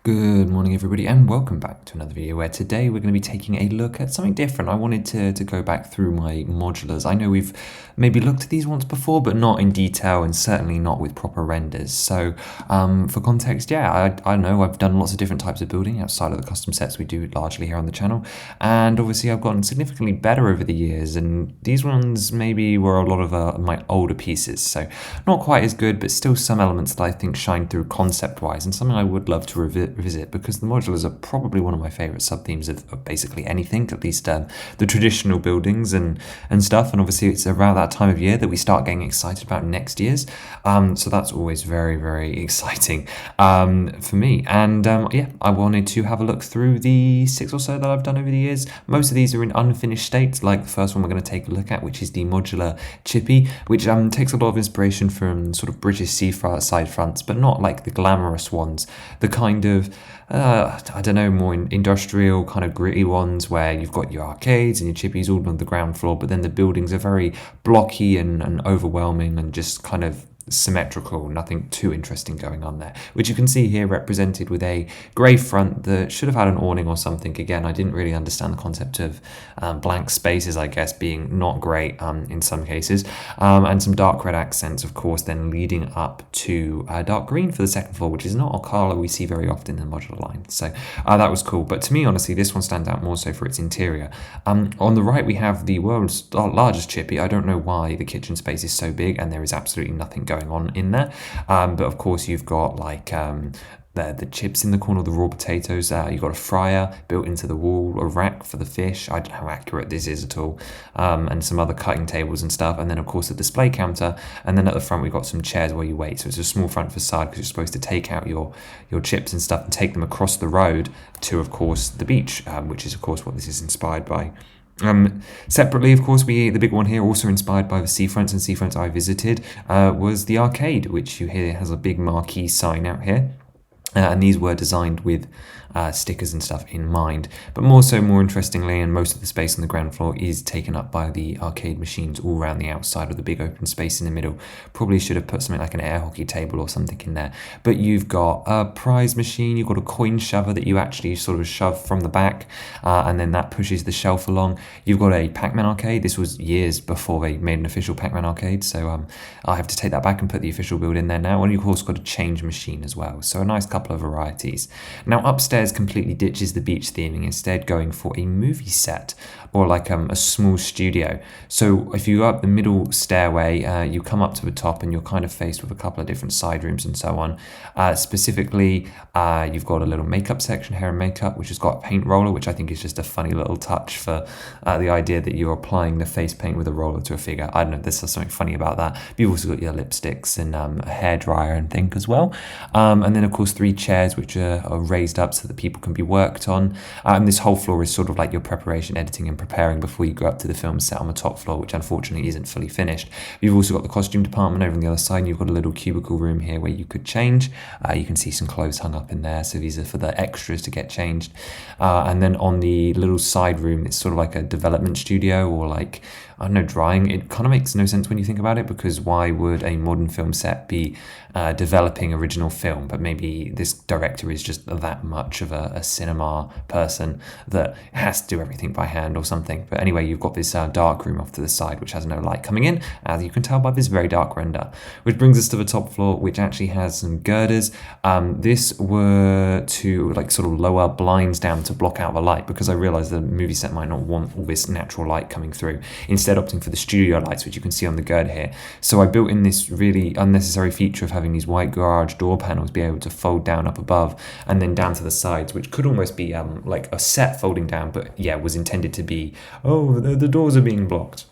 Good morning everybody and welcome back to another video where today we're going to be taking a look at something different. I wanted to go back through my modulars. I know we've maybe looked at these once before, but not in detail and certainly not with proper renders. So for context, I know I've done lots of different types of building outside of the custom sets we do largely here on the channel. And obviously I've gotten significantly better over the years, and these ones maybe were a lot of my older pieces. So not quite as good, but still some elements that I think shine through concept-wise and something I would love to revisit, because the modulars are probably one of my favorite sub-themes of basically anything, at least the traditional buildings and stuff. And obviously it's around that time of year that we start getting excited about next year's, so that's always very, very exciting for me. And I wanted to have a look through the 6 or so that I've done over the years. Most of these are in unfinished states, like the first one we're going to take a look at, which is the modular chippy, which takes a lot of inspiration from sort of British side fronts, but not like the glamorous ones, the kind of I don't know, more industrial, kind of gritty ones where you've got your arcades and your chippies all on the ground floor, but then the buildings are very blocky and overwhelming and just kind of symmetrical, nothing too interesting going on there, which you can see here represented with a grey front that should have had an awning or something. Again, I didn't really understand the concept of blank spaces, I guess, being not great in some cases, and some dark red accents, of course, then leading up to dark green for the second floor, which is not a colour we see very often in the modular line. So that was cool, but to me, honestly, this one stands out more so for its interior. On the right, we have the world's largest chippy. I don't know why the kitchen space is so big, and there is absolutely nothing going on in there, but of course you've got like the chips in the corner, the raw potatoes, you've got a fryer built into the wall, a rack for the fish, I don't know how accurate this is at all, and some other cutting tables and stuff, and then of course the display counter, and then at the front we've got some chairs where you wait. So it's a small front facade because you're supposed to take out your chips and stuff and take them across the road to, of course, the beach, which is of course what this is inspired by. Separately, of course, the big one here, also inspired by the seafronts and seafronts I visited, was the arcade, which you hear has a big marquee sign out here. And these were designed with stickers and stuff in mind, but more interestingly, and most of the space on the ground floor is taken up by the arcade machines all around the outside of the big open space in the middle. Probably should have put something like an air hockey table or something in there, but you've got a prize machine, you've got a coin shover that you actually sort of shove from the back, and then that pushes the shelf along. You've got a Pac-Man arcade. This was years before they made an official Pac-Man arcade, so I have to take that back and put the official build in there now. And you've also got a change machine as well, so a nice couple of varieties. Now upstairs completely ditches the beach theming, instead going for a movie set, or like a small studio. So if you go up the middle stairway, you come up to the top and you're kind of faced with a couple of different side rooms and so on. Specifically, you've got a little makeup section, hair and makeup, which has got a paint roller, which I think is just a funny little touch for the idea that you're applying the face paint with a roller to a figure. I don't know, there's something funny about that. But you've also got your lipsticks and a hair dryer and thing as well. And then of course 3 chairs which are raised up so that people can be worked on. And this whole floor is sort of like your preparation, editing and preparing before you go up to the film set on the top floor, which unfortunately isn't fully finished. You've also got the costume department over on the other side, and you've got a little cubicle room here where you could change. You can see some clothes hung up in there, so these are for the extras to get changed. And then on the little side room, it's sort of like a development studio, or like, I don't know, drying. It kind of makes no sense when you think about it, because why would a modern film set be developing original film? But maybe this director is just that much of a cinema person that has to do everything by hand or something. But anyway, you've got this dark room off to the side, which has no light coming in, as you can tell by this very dark render. Which brings us to the top floor, which actually has some girders. This were to like sort of lower blinds down to block out the light, because I realized the movie set might not want all this natural light coming through, instead opting for the studio lights, which you can see on the gird here. So I built in this really unnecessary feature of having these white garage door panels be able to fold down up above and then down to the sides, which could almost be like a set folding down, but yeah, was intended to be, oh, the doors are being blocked.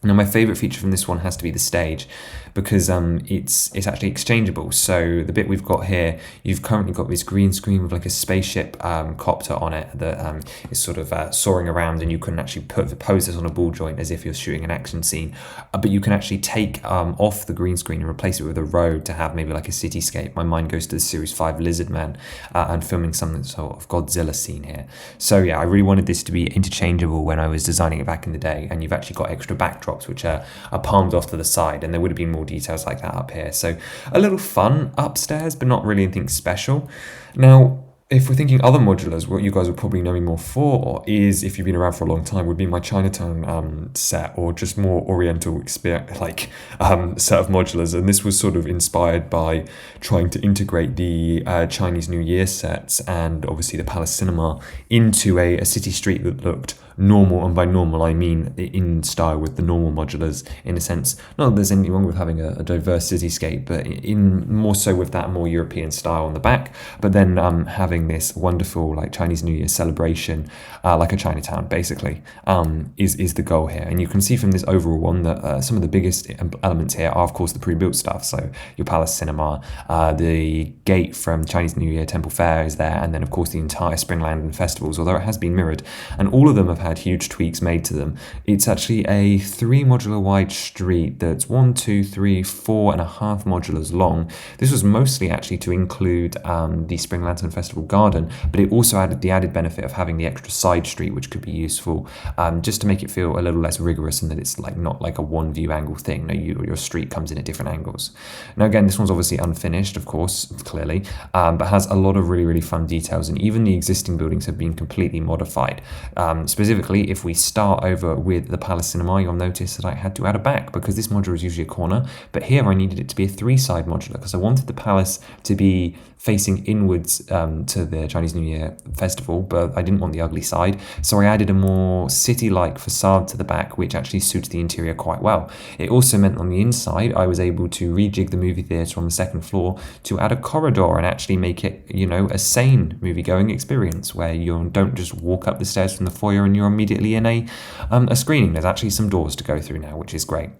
Now, my favourite feature from this one has to be the stage, because it's actually exchangeable. So the bit we've got here, you've currently got this green screen with like a spaceship copter on it that is sort of soaring around, and you can actually pose this on a ball joint as if you're shooting an action scene. But you can actually take off the green screen and replace it with a road to have maybe like a cityscape. My mind goes to the Series 5 Lizard Man and filming some sort of Godzilla scene here. So yeah, I really wanted this to be interchangeable when I was designing it back in the day, and you've actually got extra backdrops which are palmed off to the side, and there would have been more details like that up here. So a little fun upstairs, but not really anything special. Now, If we're thinking other modulars, what you guys will probably know me more for is, if you've been around for a long time, would be my Chinatown set, or just more Oriental set of modulars. And this was sort of inspired by trying to integrate the Chinese New Year sets and obviously the Palace Cinema into a city street that looked normal, and by normal I mean in style with the normal modulars, in a sense. Not that there's anything wrong with having a diverse cityscape, but in more so with that more European style on the back, but then having this wonderful like Chinese New Year celebration, like a Chinatown basically, is the goal here. And you can see from this overall one that some of the biggest elements here are of course the pre-built stuff, so your Palace Cinema, the gate from Chinese New Year Temple Fair is there, and then of course the entire Springland and festivals, although it has been mirrored, and all of them have had huge tweaks made to them. It's actually a 3 modular wide street that's 1, 2, 3, 4.5 modulars long. This was mostly actually to include the Spring Lantern Festival garden, but it also added the added benefit of having the extra side street, which could be useful just to make it feel a little less rigorous, and that it's like not like a one view angle thing. No, your street comes in at different angles. Now again, this one's obviously unfinished, of course, clearly, but has a lot of really, really fun details, and even the existing buildings have been completely modified. Specifically, if we start over with the Palace Cinema, you'll notice that I had to add a back, because this modular is usually a corner, but here I needed it to be a 3-side modular, because I wanted the palace to be facing inwards to the Chinese New Year festival, but I didn't want the ugly side, so I added a more city-like facade to the back, which actually suits the interior quite well. It also meant on the inside I was able to rejig the movie theatre on the second floor to add a corridor and actually make it, a sane movie-going experience, where you don't just walk up the stairs from the foyer and you're immediately in a screening. There's actually some doors to go through now, which is great.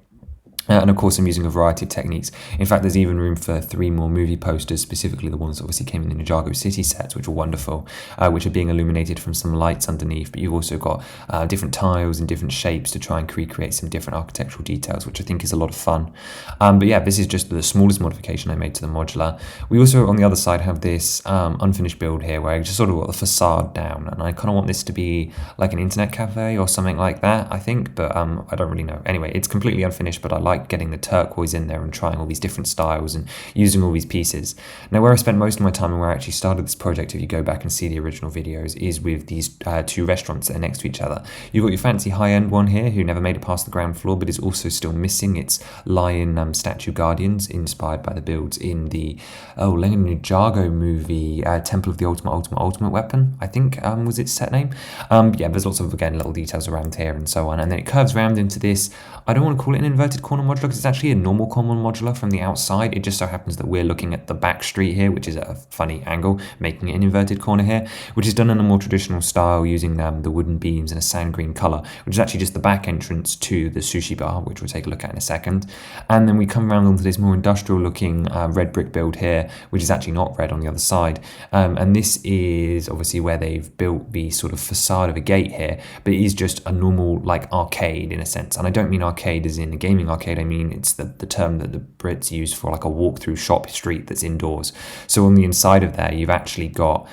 And of course, I'm using a variety of techniques. In fact, there's even room for 3 more movie posters, specifically the ones that obviously came in the Ninjago City sets, which are wonderful, which are being illuminated from some lights underneath. But you've also got different tiles and different shapes to try and recreate some different architectural details, which I think is a lot of fun. But yeah, this is just the smallest modification I made to the modular. We also, on the other side, have this unfinished build here, where I just sort of got the facade down, and I kind of want this to be like an internet cafe or something like that, I think, but I don't really know. Anyway, it's completely unfinished, but I like getting the turquoise in there and trying all these different styles and using all these pieces. Now, where I spent most of my time and where I actually started this project, if you go back and see the original videos, is with these 2 restaurants that are next to each other. You've got your fancy high-end one here, who never made it past the ground floor, but is also still missing its lion statue guardians, inspired by the builds in the LEGO Ninjago movie, Temple of the Ultimate Weapon, I think was its set name. Yeah, there's lots of, again, little details around here and so on, and then it curves around into this, I don't want to call it an inverted corner modular, because it's actually a normal common modular from the outside. It just so happens that we're looking at the back street here, which is at a funny angle, making it an inverted corner here, which is done in a more traditional style, using the wooden beams in a sand green colour, which is actually just the back entrance to the sushi bar, which we'll take a look at in a second. And then we come around onto this more industrial looking red brick build here, which is actually not red on the other side. And this is obviously where they've built the sort of facade of a gate here, but it is just a normal like arcade in a sense. And I don't mean arcade as in a gaming arcade, I mean it's the term that the Brits use for like a walk-through shop street that's indoors. So on the inside of there, you've actually got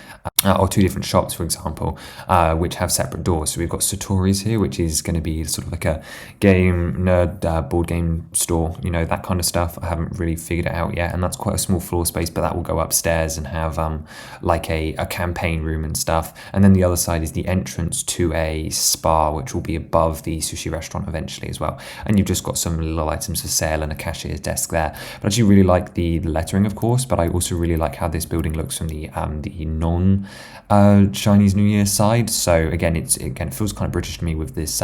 or 2 different shops, for example, which have separate doors. So we've got Satori's here, which is going to be sort of like a game nerd board game store, that kind of stuff. I haven't really figured it out yet, and that's quite a small floor space, but that will go upstairs and have like a campaign room and stuff. And then the other side is the entrance to a spa, which will be above the sushi restaurant eventually as well. And you've just got some little items for sale and a cashier's desk there. But I actually really like the lettering, of course, but I also really like how this building looks from the non Chinese New Year side. So again, it feels kind of British to me with this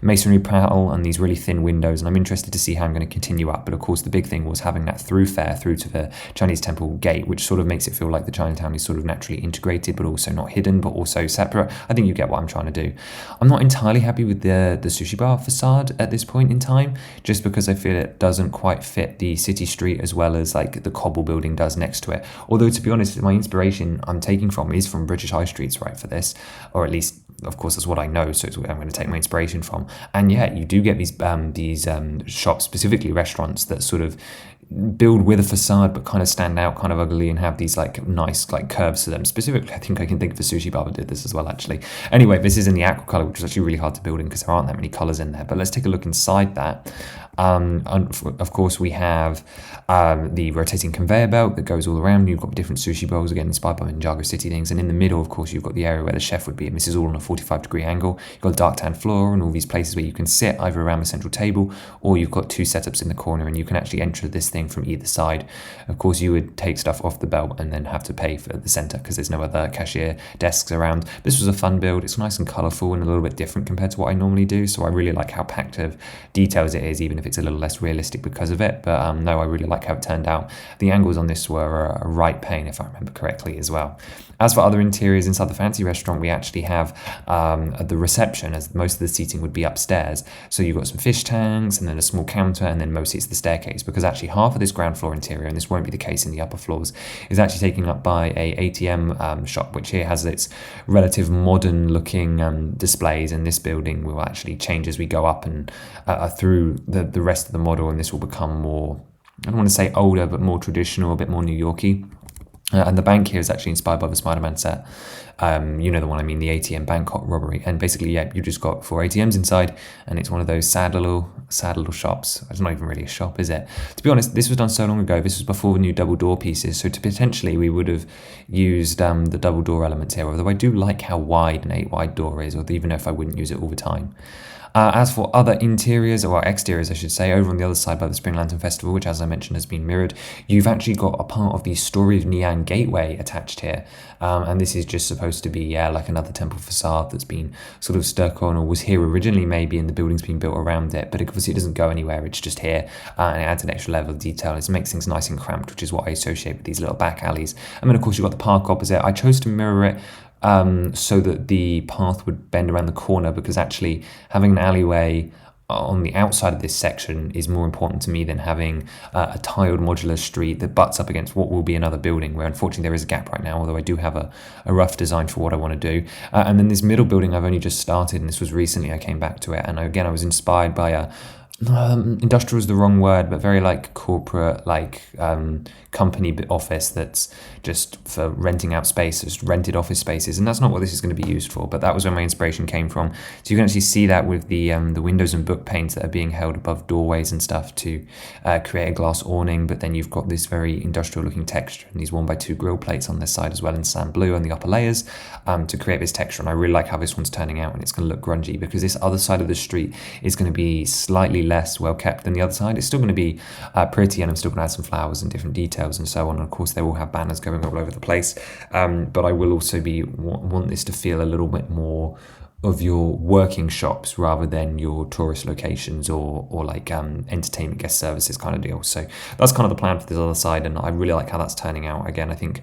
masonry panel and these really thin windows, and I'm interested to see how I'm going to continue up. But of course, the big thing was having that throughfare through to the Chinese temple gate, which sort of makes it feel like the Chinatown is sort of naturally integrated, but also not hidden, but also separate. I think you get what I'm trying to do. I'm not entirely happy with the sushi bar facade at this point in time, just because I feel it doesn't quite fit the city street as well as like the cobble building does next to it. Although, to be honest, my inspiration I'm taking from is from British high streets, right, for this, or at least, of course, that's what I know, so it's what I'm going to take my inspiration from. And yeah, you do get these shops, specifically restaurants, that sort of build with a facade but kind of stand out kind of ugly and have these like nice like curves to them. Specifically, I think I can think of a sushi bar that did this as well actually. Anyway, this is in the aqua color, which is actually really hard to build in because there aren't that many colors in there. But let's take a look inside that. Of course, we have the rotating conveyor belt that goes all around. You've got different sushi bowls, again, inspired by Ninjago City things. And in the middle, of course, you've got the area where the chef would be. And this is all on a 45-degree angle. You've got a dark tan floor and all these places where you can sit either around the central table, or you've got two setups in the corner and you can actually enter this thing from either side. Of course, you would take stuff off the belt and then have to pay for the center because there's no other cashier desks around. This was a fun build. It's nice and colorful and a little bit different compared to what I normally do. So I really like how packed of details it is, even if it's a little less realistic because of it. But no, I really like how it turned out. The angles on this were a right pain, if I remember correctly, as well. As for other interiors inside the fancy restaurant, we actually have the reception, as most of the seating would be upstairs. So you've got some fish tanks and then a small counter, and then mostly it's the staircase, because actually half of this ground floor interior, and this won't be the case in the upper floors, is actually taken up by a ATM shop, which here has its relative modern looking displays, and this building will actually change as we go up and through the rest of the model, and this will become more, I don't want to say older, but more traditional, a bit more New Yorky. And the bank here is actually inspired by the Spider-Man set. You know the one I mean, the ATM Bangkok robbery. And basically, yeah, you just got 4 ATMs inside, and it's one of those sad little shops. It's not even really a shop, is it? To be honest, this was done so long ago. This was before the new double door pieces. So potentially we would have used the double door elements here. Although I do like how wide an 8-wide door is, or even if I wouldn't use it all the time. As for other interiors, or exteriors I should say, over on the other side by the Spring Lantern Festival, which as I mentioned has been mirrored, you've actually got a part of the Story of Nian gateway attached here. And this is just supposed to be, like another temple facade that's been sort of stuck on, or was here originally maybe, and the building's been built around it. But obviously it doesn't go anywhere, it's just here, and it adds an extra level of detail. It makes things nice and cramped, which is what I associate with these little back alleys. And then of course you've got the park opposite. I chose to mirror it so that the path would bend around the corner, because actually having an alleyway on the outside of this section is more important to me than having a tiled modular street that butts up against what will be another building, where unfortunately there is a gap right now, although I do have a rough design for what I want to do. And then this middle building I've only just started, and this was recently I came back to it, and again I was inspired by a industrial is the wrong word, but very like corporate, like company office that's just for renting out spaces, rented office spaces, and that's not what this is going to be used for. But that was where my inspiration came from. So you can actually see that with the windows and book paints that are being held above doorways and stuff to create a glass awning. But then you've got this very industrial looking texture, and these 1x2 grill plates on this side as well in sand blue on the upper layers to create this texture. And I really like how this one's turning out, and it's going to look grungy, because this other side of the street is going to be slightly less well kept than the other side. It's still going to be pretty, and I'm still going to add some flowers and different details and so on. And of course they will have banners going all over the place, but I will also want this to feel a little bit more of your working shops rather than your tourist locations or like entertainment guest services kind of deal. So that's kind of the plan for this other side, and I really like how that's turning out. Again, I think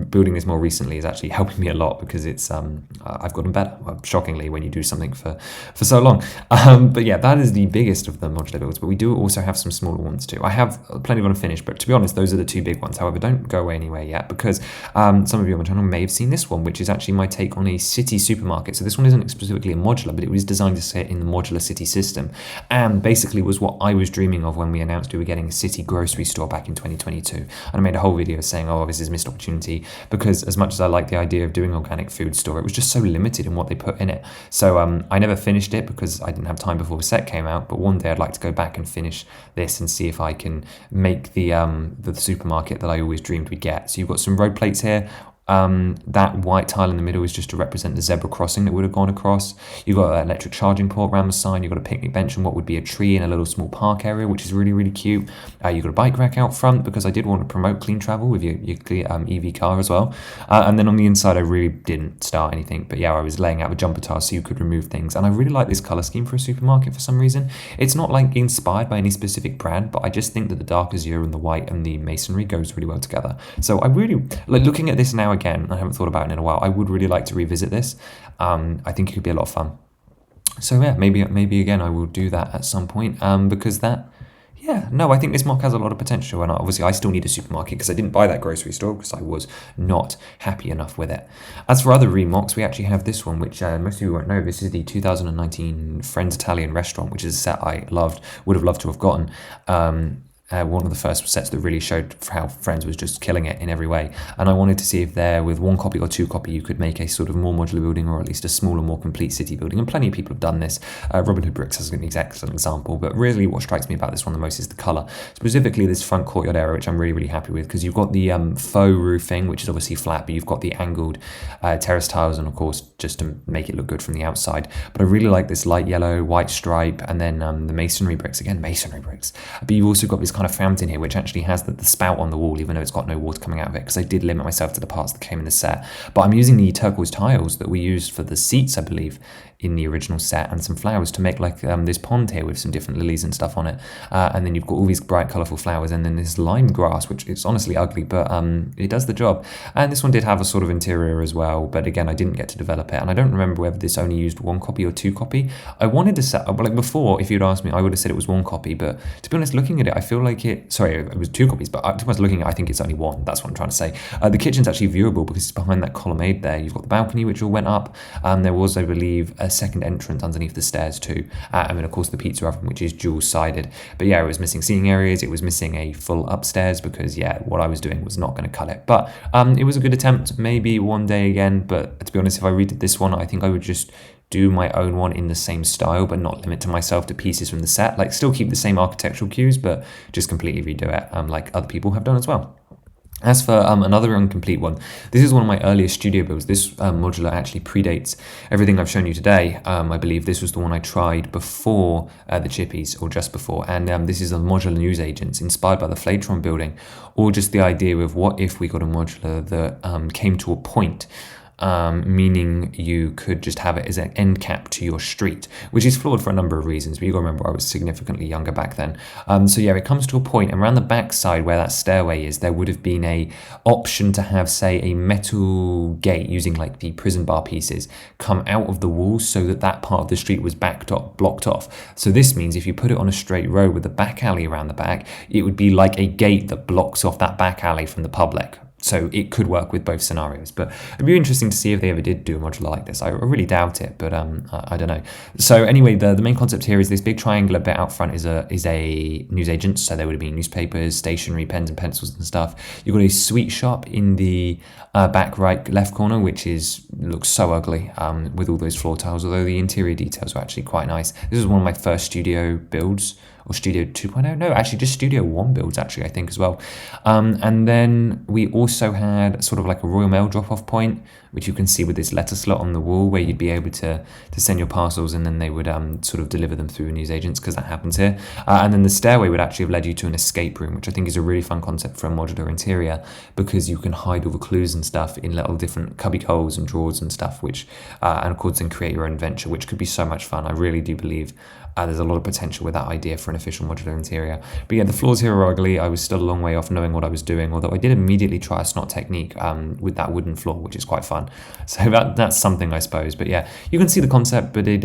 building this more recently is actually helping me a lot, because it's I've gotten better, shockingly, when you do something for so long. But yeah, that is the biggest of the modular builds, but we do also have some smaller ones too. I have plenty of unfinished, but to be honest, those are the two big ones. However, don't go away anywhere yet, because some of you on my channel may have seen this one, which is actually my take on a city supermarket. So this one isn't specifically a modular, but it was designed to sit in the modular city system, and basically was what I was dreaming of when we announced we were getting a city grocery store back in 2022. And I made a whole video saying, oh, this is a missed opportunity, because as much as I like the idea of doing organic food store, it was just so limited in what they put in it. So I never finished it because I didn't have time before the set came out, but one day I'd like to go back and finish this and see if I can make the supermarket that I always dreamed we'd get. So you've got some road plates here. That white tile in the middle is just to represent the zebra crossing that would have gone across. You've got an electric charging port around the side. You've got a picnic bench and what would be a tree in a little small park area, which is really, really cute. You've got a bike rack out front, because I did want to promote clean travel with your EV car as well. And then on the inside, I really didn't start anything, but yeah, I was laying out a jumper tile so you could remove things. And I really like this color scheme for a supermarket for some reason. It's not like inspired by any specific brand, but I just think that the dark azure and the white and the masonry goes really well together. So I really like looking at this now again. I haven't thought about it in a while. I would really like to revisit this. I think it could be a lot of fun. So yeah, maybe again I will do that at some point, because I think this mock has a lot of potential, and obviously I still need a supermarket because I didn't buy that grocery store because I was not happy enough with it. As for other remocks, we actually have this one, which most of you won't know. This is the 2019 Friends Italian Restaurant, which is a set I would have loved to have gotten. one of the first sets that really showed how Friends was just killing it in every way. And I wanted to see if there, with 1 copy or 2 copy, you could make a sort of more modular building, or at least a smaller, more complete city building. And plenty of people have done this. Robin Hood Bricks has an excellent example. But really what strikes me about this one the most is the colour. Specifically this front courtyard area, which I'm really, really happy with, because you've got the faux roofing, which is obviously flat, but you've got the angled terrace tiles, and of course, just to make it look good from the outside. But I really like this light yellow, white stripe, and then the masonry bricks. Again, masonry bricks. But you've also got this kind of fountain here, which actually has the spout on the wall, even though it's got no water coming out of it, because I did limit myself to the parts that came in the set. But I'm using the turquoise tiles that we used for the seats, I believe, in the original set, and some flowers to make like this pond here with some different lilies and stuff on it. And then you've got all these bright, colourful flowers, and then this lime grass, which is honestly ugly, but it does the job. And this one did have a sort of interior as well, but again, I didn't get to develop it. And I don't remember whether this only used 1 copy or 2 copy. I wanted to set up, like before, if you'd asked me, I would have said it was 1 copy, but to be honest, looking at it, I feel like it was 2 copies, but to be honest, looking at it, I think it's only 1. That's what I'm trying to say. The kitchen's actually viewable because it's behind that colonnade there. You've got the balcony, which all went up. There was, I believe, a second entrance underneath the stairs too. And then, of course, the pizza oven, which is dual-sided. But yeah, it was missing seating areas. It was missing a full upstairs because, yeah, what I was doing was not going to cut it. But it was a good attempt. Maybe one day again. But to be honest, if I redid this one, I think I would just do my own one in the same style, but not limit to myself to pieces from the set. Like, still keep the same architectural cues, but just completely redo it, like other people have done as well. As for another incomplete one, this is one of my earliest studio builds. This modular actually predates everything I've shown you today. I believe this was the one I tried before the chippies, or just before. And this is a modular newsagents inspired by the Flatron building, or just the idea of what if we got a modular that came to a point, meaning you could just have it as an end cap to your street, which is flawed for a number of reasons, but you gotta remember I was significantly younger back then. So yeah, it comes to a point, and around the back side where that stairway is, there would have been a option to have, say, a metal gate using like the prison bar pieces come out of the wall so that that part of the street was blocked off. So this means if you put it on a straight road with a back alley around the back, it would be like a gate that blocks off that back alley from the public. So it could work with both scenarios, but it'd be interesting to see if they ever did do a modular like this. I really doubt it, but I don't know. So anyway, the main concept here is this big triangular bit out front is a newsagent. So there would have been newspapers, stationery, pens and pencils and stuff. You've got a sweet shop in the back left corner, which looks so ugly with all those floor tiles, although the interior details were actually quite nice. This was one of my first studio builds. Or Studio 2.0? No, actually just Studio 1 builds, actually, I think, as well. And then we also had sort of like a Royal Mail drop-off point, which you can see with this letter slot on the wall, where you'd be able to send your parcels, and then they would sort of deliver them through newsagents, because that happens here. And then the stairway would actually have led you to an escape room, which I think is a really fun concept for a modular interior, because you can hide all the clues and stuff in little different cubby holes and drawers and stuff, which, and of course, then create your own adventure, which could be so much fun. I really do believe there's a lot of potential with that idea for an official modular interior. But yeah, the floors here are ugly. I was still a long way off knowing what I was doing, although I did immediately try a snot technique with that wooden floor, which is quite fun. So that's something, I suppose. But yeah, you can see the concept, but it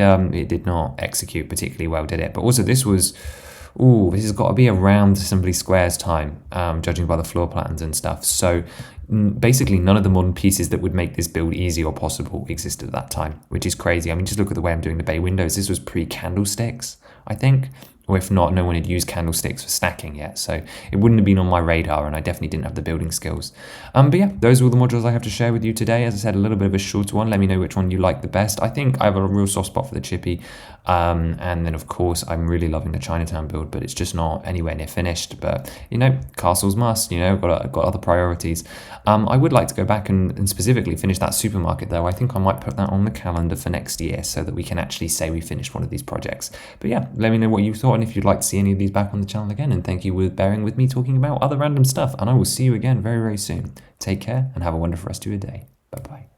did not execute particularly well, did it? But also this has got to be around Assembly Square's time, judging by the floor plans and stuff. So basically none of the modern pieces that would make this build easy or possible existed at that time, which is crazy. I mean, just look at the way I'm doing the bay windows. This was pre-candlesticks, I think. Or if not, no one had used candlesticks for stacking yet, so it wouldn't have been on my radar, and I definitely didn't have the building skills. But yeah, those are all the modules I have to share with you today. As I said, a little bit of a shorter one. Let me know which one you like the best. I think I have a real soft spot for the chippy, and then of course I'm really loving the Chinatown build, but it's just not anywhere near finished. But you know, castles must. You know, got other priorities. I would like to go back and specifically finish that supermarket, though. I think I might put that on the calendar for next year, so that we can actually say we finished one of these projects. But yeah, let me know what you thought, and if you'd like to see any of these back on the channel again. And thank you for bearing with me talking about other random stuff, and I will see you again very, very soon. Take care and have a wonderful rest of your day. Bye bye.